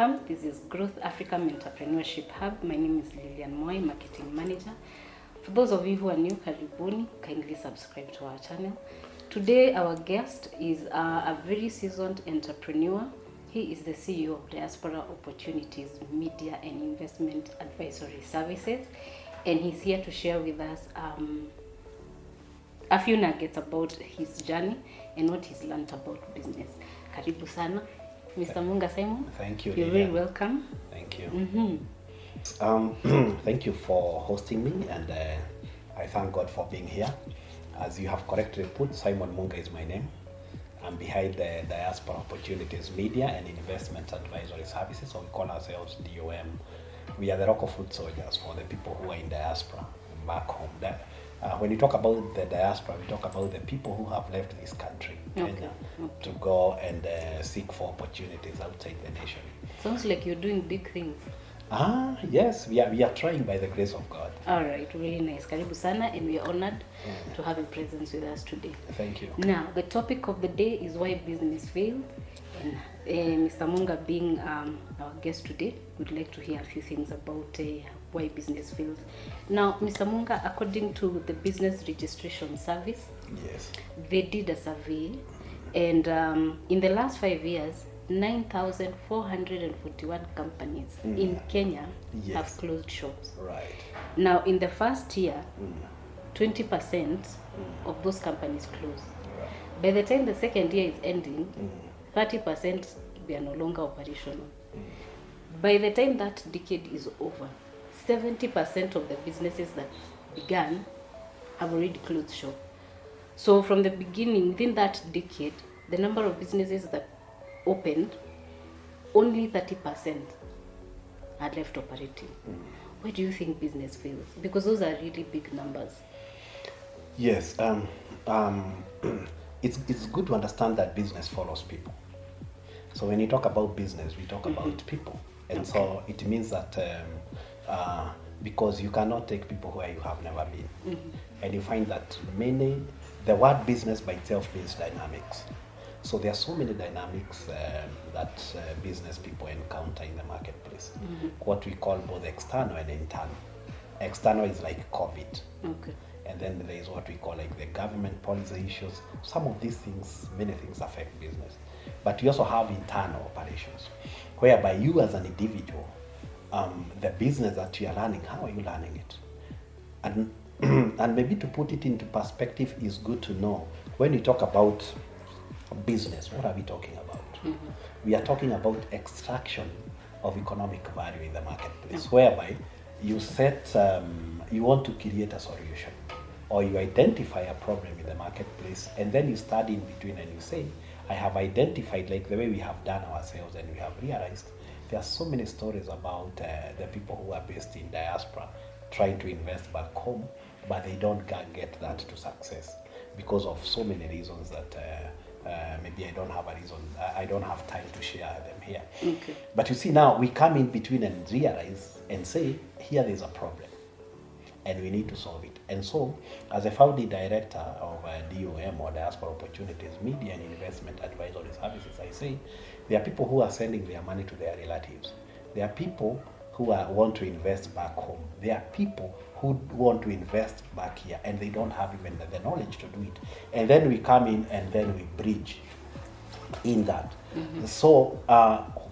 welcome. This is Growth Africa Entrepreneurship Hub. My name is Lilian Moy, Marketing Manager. For those of you who are new, karibuni, kindly subscribe to our channel. Today, our guest is a very seasoned entrepreneur. He is the CEO of Diaspora Opportunities Media and Investment Advisory Services, and he's here to share with us a few nuggets about his journey and what he's learned about business. Karibu sana, Mr. Munga Simon. Thank you. You're very welcome. Thank you. Mm-hmm. Thank you for hosting me, and I thank God for being here. As you have correctly put, Simon Munga is my name. I'm behind the Diaspora Opportunities Media and Investment Advisory Services, so we call ourselves DOM. We are the rock of foot soldiers for the people who are in diaspora back home. When you talk about the diaspora, we talk about the people who have left this country, Kenya, to go and seek for opportunities outside the nation. Sounds like you're doing big things. Yes, we are trying by the grace of God. All right, really nice. Karibu sana, and we are honored to have your presence with us today. Thank you. Now, the topic of the day is why business failed. And Mr. Munga being our guest today, we'd like to hear a few things about why business fails. Now, Mr. Munga, according to the Business Registration Service, Yes, they did a survey, and in the last 5 years, 9,441 companies in Kenya have closed shops. right. Now, in the first year, 20% of those companies closed. Right. By the time the second year is ending, 30% they are no longer operational. By the time that decade is over, 70% of the businesses that began have already closed shop. So from the beginning, within that decade, the number of businesses that opened, only 30% are left operating. Why do you think business fails? Because those are really big numbers. Yes, it's good to understand that business follows people. So when you talk about business, we talk about people. And so it means that because you cannot take people where you have never been. And you find that the word business by itself means dynamics. So there are so many dynamics that business people encounter in the marketplace. What we call both external and internal. External is like COVID. Okay. And then there is what we call like the government policy issues. Some of these things, many things affect business. But we also have internal operations, whereby you as an individual, the business that you are learning, how are you learning it? And and maybe to put it into perspective is good to know, when you talk about business, what are we talking about? We are talking about extraction of economic value in the marketplace, whereby you you want to create a solution, or you identify a problem in the marketplace, and then you study in between and you say, I have identified, like the way we have done ourselves, and we have realized there are so many stories about the people who are based in diaspora trying to invest back home, but they don't get that to success because of so many reasons that maybe I don't have time to share them here. Okay. But you see, now we come in between and realize and say, here there's a problem and we need to solve it. And so, as a founding director of DOM, or Diaspora Opportunities Media and Investment Advisory Services, I say there are people who are sending their money to their relatives. There are people who want to invest back home. There are people who want to invest back here, and they don't have even the knowledge to do it. And then we come in and then we bridge in that. So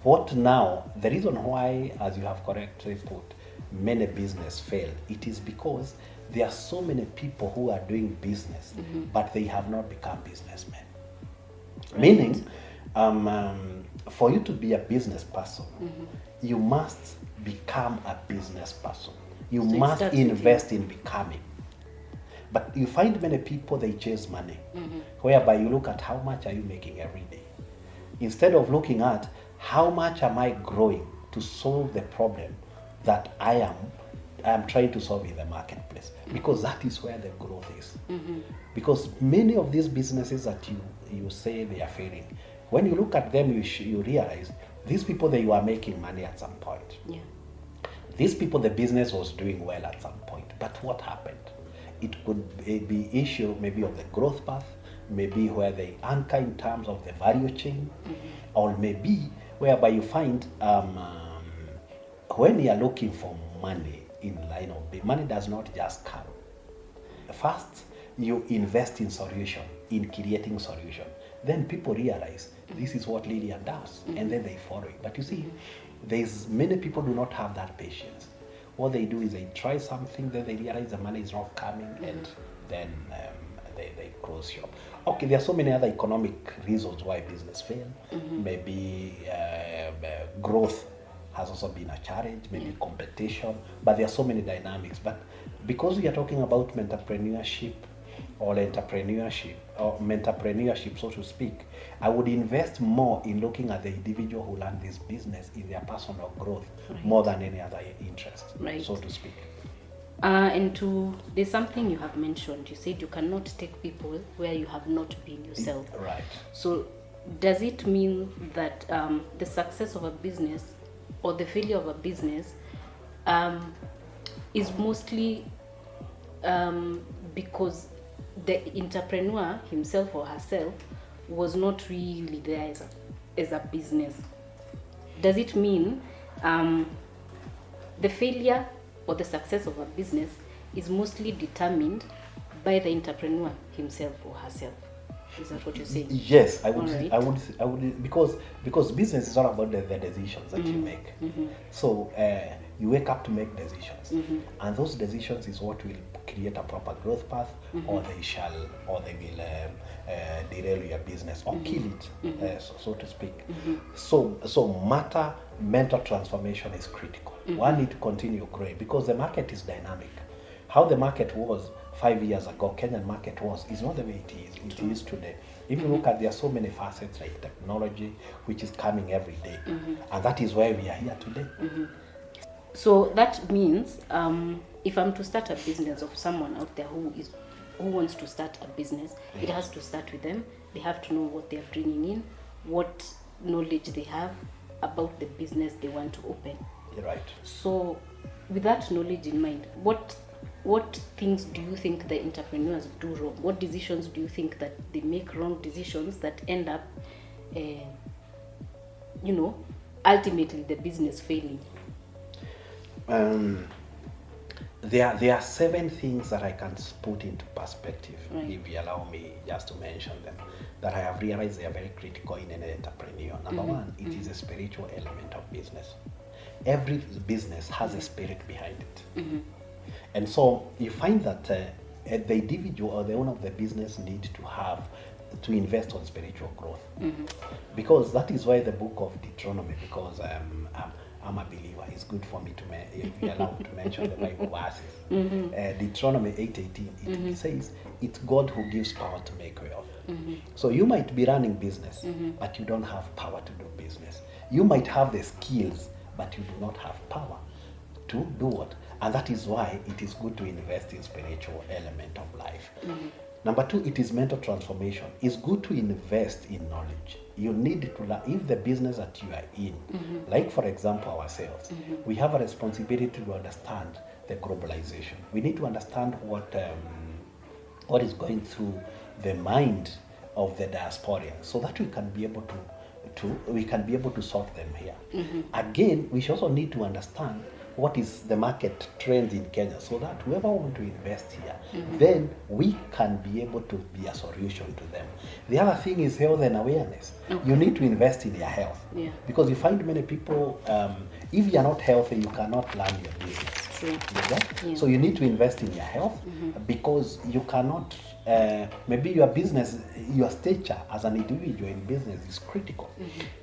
what now? The reason why, as you have correctly put, many business fail, it is because there are so many people who are doing business, but they have not become businessmen. Right. Meaning, for you to be a business person, you must become a business person. You must invest in becoming. But you find many people, they chase money, whereby you look at how much are you making every day, instead of looking at how much am I growing to solve the problem that I am trying to solve in the marketplace, because that is where the growth is. Because many of these businesses that you say they are failing, when you look at them, you realize these people, they were making money at some point. Yeah. These people, the business was doing well at some point, but what happened? It could be issue maybe of the growth path, maybe where they anchor in terms of the value chain, or maybe whereby you find when you are looking for money in line of money does not just come. First, you invest in solution, in creating solution. Then people realize this is what Lillian does, and then they follow it. But you see, there's many people do not have that patience. What they do is they try something, then they realize the money is not coming, and then they close shop. Okay, there are so many other economic reasons why business fail. Maybe growth has also been a challenge, maybe competition, but there are so many dynamics. But because we are talking about entrepreneurship, so to speak, I would invest more in looking at the individual who learn this business in their personal growth more than any other interest, so to speak. There's something you have mentioned. You said you cannot take people where you have not been yourself. Right. So does it mean that the success of a business or the failure of a business is mostly because the entrepreneur himself or herself was not really there as a business? Does it mean the failure or the success of a business is mostly determined by the entrepreneur himself or herself? Is that what you're saying? Yes, I would. Right. I would because business is all about the decisions that you make. So you wake up to make decisions, and those decisions is what will create a proper growth path, or they will derail your business or kill it, so to speak. So mental transformation is critical. One need to continue growing because the market is dynamic. How the market was 5 years ago, Kenyan market is not the way it is today. If you look at, there are so many facets like technology, which is coming every day, and that is why we are here today. So that means if I'm to start a business of someone out there who wants to start a business, it has to start with them. They have to know what they are bringing in, what knowledge they have about the business they want to open. Right. So with that knowledge in mind, what things do you think the entrepreneurs do wrong? What decisions do you think that they make wrong decisions that end up, ultimately the business failing? There are 7 things that I can put into perspective, if you allow me just to mention them, that I have realized they are very critical in an entrepreneur. Number one, it is a spiritual element of business. Every business has a spirit behind it. And so you find that the individual or the owner of the business need to invest on spiritual growth. Because that is why the book of Deuteronomy, because I'm a believer, it's good for me if you're allowed to mention the Bible verses. Deuteronomy 8:18, it says, it's God who gives power to make wealth. So you might be running business, but you don't have power to do business. You might have the skills, but you do not have power to do what? And that is why it is good to invest in spiritual element of life. Number 2, it is mental transformation. It's good to invest in knowledge. You need to learn. If the business that you are in, like for example ourselves, we have a responsibility to understand the globalization. We need to understand what is going through the mind of the diasporians, so that we can be able to solve them here. Again, we should also need to understand what is the market trend in Kenya, so that whoever want to invest here, then we can be able to be a solution to them. The other thing is health and awareness. You need to invest in your health, because you find many people, if you are not healthy, you cannot learn your business. True. So you need to invest in your health, because you cannot, maybe your business, your stature as an individual in business is critical.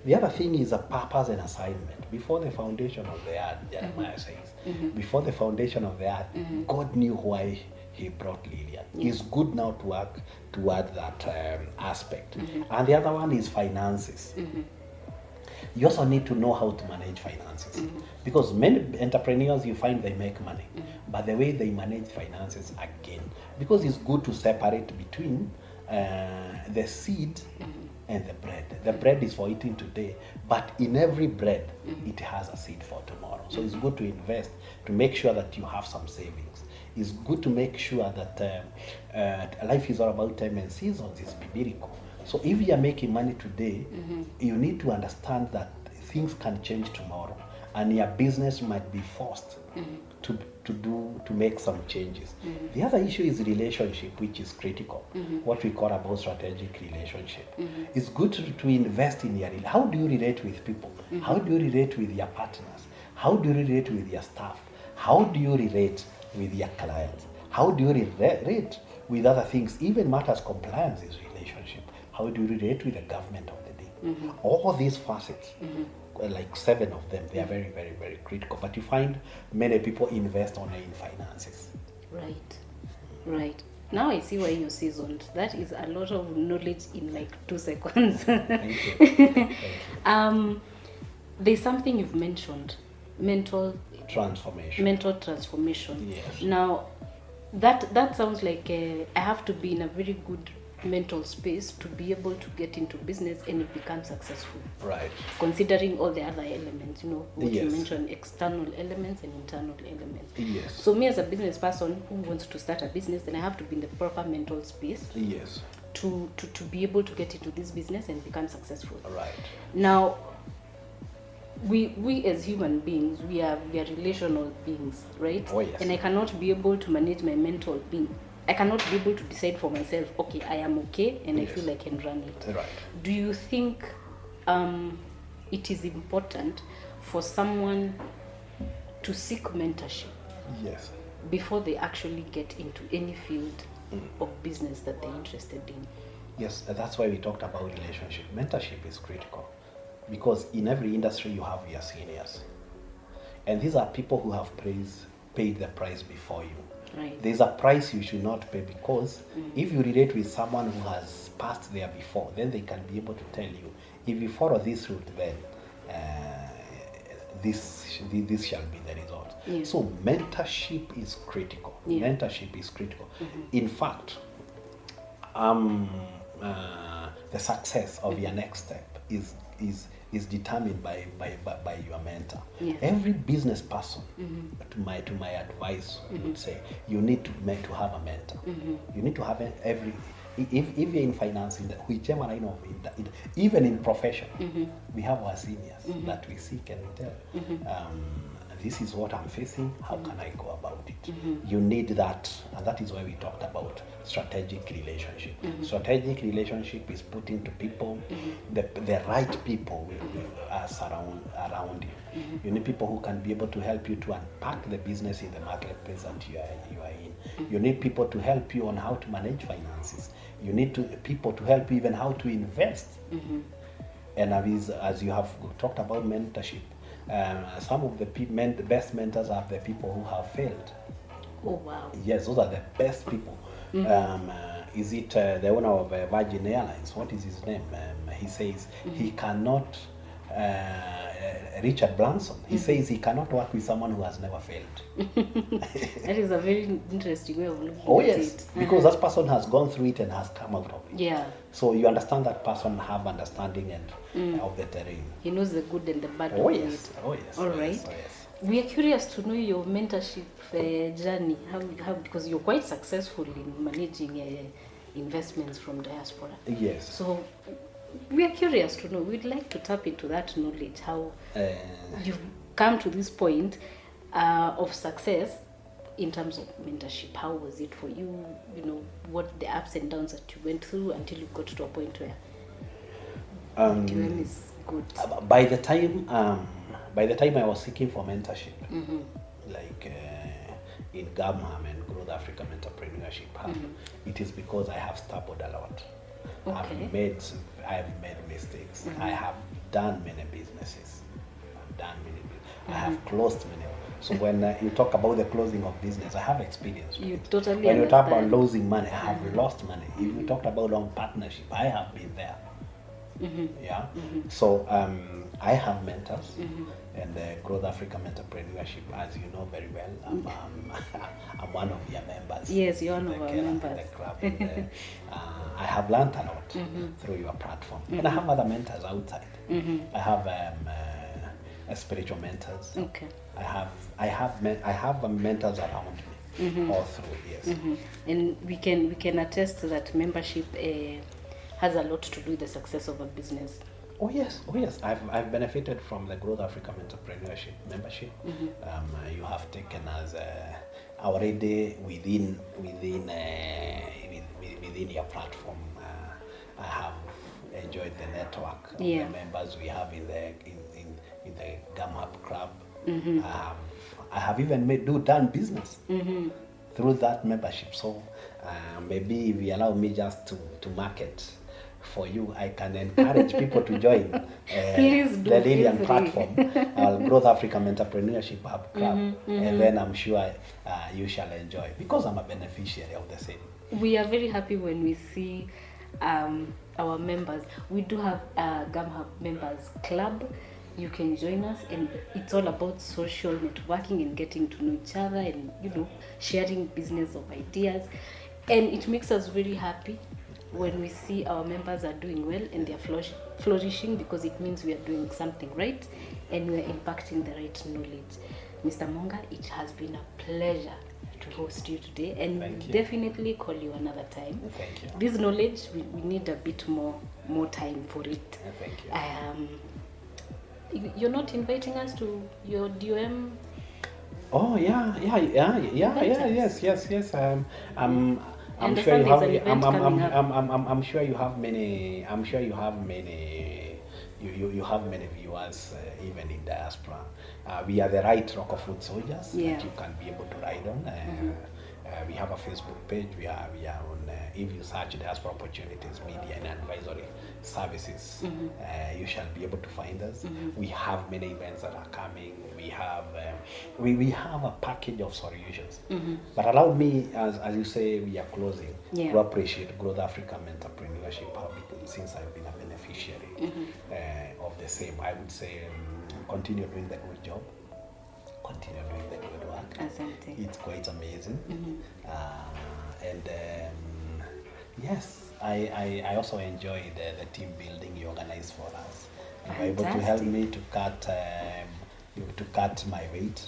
The other thing is a purpose and assignment. Before the foundation of the earth, Jeremiah says, before the foundation of the earth, God knew why he brought Lillian. It's good now to work toward that aspect. And the other one is finances. You also need to know how to manage finances, because many entrepreneurs, you find they make money, but the way they manage finances, again, because it's good to separate between the seed and the bread. The bread is for eating today, but in every bread, it has a seed for tomorrow. So it's good to invest, to make sure that you have some savings. It's good to make sure that life is all about time and seasons. It's biblical. So if you are making money today, you need to understand that things can change tomorrow, and your business might be forced to make some changes. The other issue is relationship, which is critical. What we call about strategic relationship. It's good to invest in your. How do you relate with people? How do you relate with your partners? How do you relate with your staff? How do you relate with your clients? How do you relate with other things? Even matters compliance is relationship. How do you relate with the government of the day? All these facets, like 7 of them, they are very, very, very critical. But you find many people invest only in finances. Right. Now I see why you're seasoned. That is a lot of knowledge in like 2 seconds. Thank you. There's something you've mentioned, mental transformation. Yes. Now, that sounds like I have to be in a very good mental space to be able to get into business and it becomes successful. Right. Considering all the other elements, what you Yes. mentioned, external elements and internal elements. Yes. So me as a business person who wants to start a business, then I have to be in the proper mental space Yes. to be able to get into this business and become successful. Right. Now, we as human beings, we are relational beings, right? Oh, yes. And I cannot be able to manage my mental being. I cannot be able to decide for myself, okay, I am okay and Yes. I feel I can run it. Right. Do you think it is important for someone to seek mentorship Yes. before they actually get into any field of business that they're interested in? Yes, that's why we talked about relationship. Mentorship is critical because in every industry you have your seniors. And these are people who have paid the price before you. Right. There's a price you should not pay because if you relate with someone who has passed there before, then they can be able to tell you, if you follow this route, then this shall be the result. Yeah. So mentorship is critical. Yeah. Mentorship is critical. In fact, the success of your next step is determined by your mentor. Yeah. Every business person, to my advice, would say you need to have a mentor. You need to have if you're in finance, in whichever line of even in profession, we have our seniors that we seek and we tell. This is what I'm facing, how can I go about it? You need that, and that is why we talked about strategic relationship. Strategic relationship is putting to people, the right people will surround around you. You need people who can be able to help you to unpack the business in the marketplace that you are in. You need people to help you on how to manage finances. You need people to help you even how to invest. And as you have talked about mentorship, some of the best mentors are the people who have failed. Oh, wow. Yes, those are the best people. Is it the owner of Virgin Airlines? What is his name? He says he cannot, Richard Branson, he says he cannot work with someone who has never failed. That is a very interesting way of looking Oh at yes, it. because that person has gone through it and has come out of it. Yeah. So you understand that person have understanding and of the terrain. He knows the good and the bad Oh of yes, it. oh yes. All oh right. Yes, oh yes. We are curious to know your mentorship journey, how because you're quite successful in managing investments from diaspora. Yes. So we are curious to know. We'd like to tap into that knowledge, how you've come to this point of success in terms of mentorship. How was it for you? You know, what the ups and downs that you went through until you got to a point where DOM is good. By the time I was seeking for mentorship, like in GAMHAM and Growth Africa Entrepreneurship Hub, it is because I have stumbled a lot. Okay. I have made mistakes. I have done many businesses. I have closed many. So when you talk about the closing of business, I have experience with You it. totally When you talk about understand. losing money, I have lost money. If you talked about on partnership, I have been there. Yeah. So I have mentors, and Growth Africa Entrepreneurship, as you know very well, I'm one of your members. Yes, you're one in of the our Kenya- members. in the club, and, I have learned a lot through your platform, and I have other mentors outside. I have spiritual mentors. Okay. I have mentors around me all through. Yes. And we can attest that membership has a lot to do with the success of a business. Oh yes, oh yes. I've benefited from the Growth Africa Entrepreneurship membership. You have taken us already within your platform. I have enjoyed the network of the members we have in the GAMHUB club. I have even done business through that membership. So maybe if you allow me just to market for you, I can encourage people to join the Lilian platform, Growth Africa Entrepreneurship Hub Club, and then I'm sure you shall enjoy, because I'm a beneficiary of the same. We are very happy when we see our members. We do have a GAMHUB members club. You can join us, and it's all about social networking and getting to know each other, and sharing business of ideas. And it makes us very happy when we see our members are doing well and they are flourishing, because it means we are doing something right and we are impacting the right knowledge. Mr. Munga, it has been a pleasure to host you today, and we'll definitely call you another time. Thank you. This knowledge, we need a bit more time for it. Thank you. You're not inviting us to your DOM? Oh yeah. Yes. I'm sure you have. I'm sure you have many. I'm sure you have many. You have many viewers, even in diaspora. We are the right Rock of Food Soldiers that you can be able to ride on. We have a Facebook page. We are on. If you search Diaspora Opportunities Media and Advisory Services, you shall be able to find us. We have many events that are coming. We have a package of solutions. But allow me, as you say, we are closing, to appreciate Growth Africa Entrepreneurship Hub, since I've been a beneficiary of the same. I would say continue doing the good job. Continue doing the good work. Asante. It's quite amazing. Yes, I also enjoy the team building you organize for us. You were able to help me to cut my weight.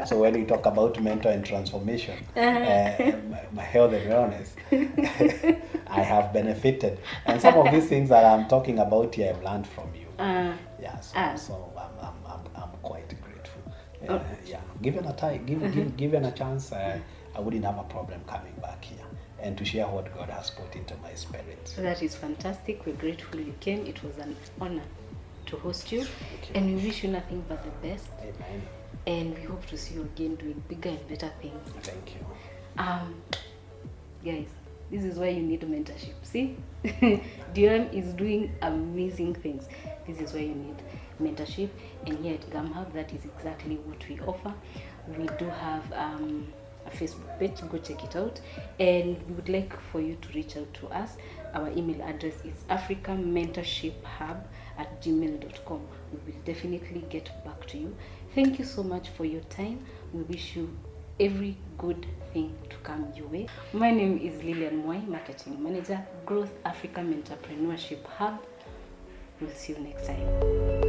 So when we talk about mental and transformation, my health and wellness, I have benefited. And some of these things that I'm talking about here, I've learned from you. So I'm quite grateful. Given a time, given a chance, I wouldn't have a problem coming back here and to share what God has put into my spirit. That is fantastic. We're grateful you came. It was an honor to host you, and we wish you nothing but the best. Amen. And we hope to see you again doing bigger and better things. Thank you. Guys, this is why you need mentorship. See, DOM is doing amazing things. This is why you need mentorship, and here at GAMHUB, that is exactly what we offer. We do have a Facebook page. Go check it out, and we would like for you to reach out to us. Our email address is africamentorshiphub@gmail.com. We will definitely get back to you. Thank you so much for your time. We wish you every good thing to come your way. My name is Lilian Mwai, Marketing Manager, Growth Africa Entrepreneurship Hub. We'll see you next time.